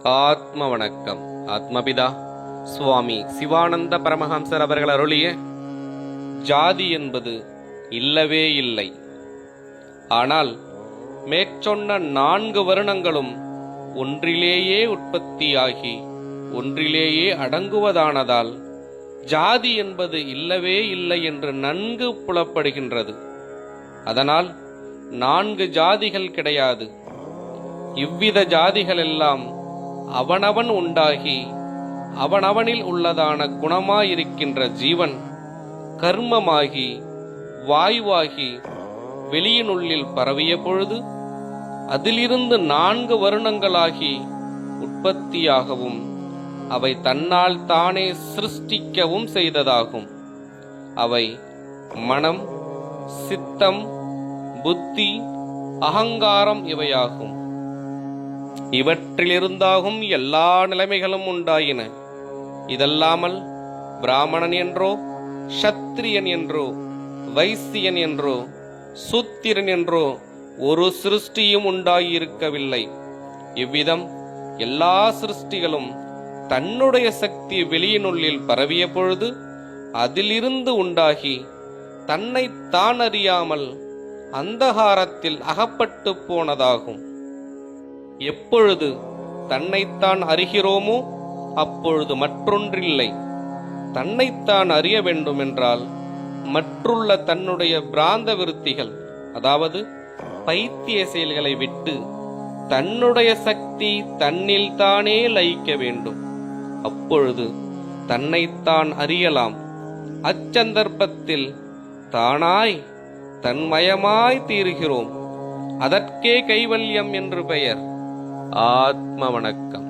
ஆத்ம வணக்கம். ஆத்மபிதா சுவாமி சிவானந்த பரமஹம்சர் அவர்கள் அருளிய ஜாதி என்பது இல்லவே இல்லை. ஆனால் மேற்சொன்ன 4 வருணங்களும் ஒன்றிலேயே உற்பத்தியாகி ஒன்றிலேயே அடங்குவதானதால் ஜாதி என்பது இல்லவே இல்லை என்று நன்கு புலப்படுகின்றது. அதனால் 4 ஜாதிகள் கிடையாது. இவ்வித ஜாதிகள் எல்லாம் அவனவன் உண்டாகி அவனவனில் உள்ளதான குணமாயிருக்கின்ற ஜீவன் கர்மமாகி வாயுவாகி வெளியினுள்ளில் பரவிய பொழுது அதிலிருந்து 4 வருணங்களாகி உற்பத்தியாகவும் அவை தன்னால் தானே சிருஷ்டிக்கவும் செய்ததாகும். அவை மனம், சித்தம், புத்தி, அகங்காரம் இவையாகும். இவற்றிலிருந்தாகும் எல்லா நிலைமைகளும் உண்டாயின. இதல்லாமல் பிராமணன் என்றோ, க்ஷத்திரியன் என்றோ, வைசியன் என்றோ, சூத்திரன் என்றோ ஒரு சிருஷ்டியும் உண்டாகியிருக்கவில்லை. இவ்விதம் எல்லா சிருஷ்டிகளும் தன்னுடைய சக்தி வெளியினுள்ளில் பரவிய பொழுது அதிலிருந்து உண்டாகி தன்னை தான் அறியாமல் அந்தகாரத்தில் அகப்பட்டு போனதாகும். எப்பொழுது தன்னைத்தான் அறிகிறோமோ அப்பொழுது மற்றொன்றில்லை. தன்னைத்தான் அறிய வேண்டுமென்றால் மற்றுள்ள தன்னுடைய பிராந்த விருத்திகள், அதாவது பைத்திய செயல்களை விட்டு தன்னுடைய சக்தி தன்னில் தானே லயிக்க வேண்டும். அப்பொழுது தன்னைத்தான் அறியலாம். அச்சந்தர்ப்பத்தில் தானாய் தன்மயமாய் தீருகிறோம். அதற்கே கைவல்யம் என்று பெயர். ஆத்ம வணக்கம்.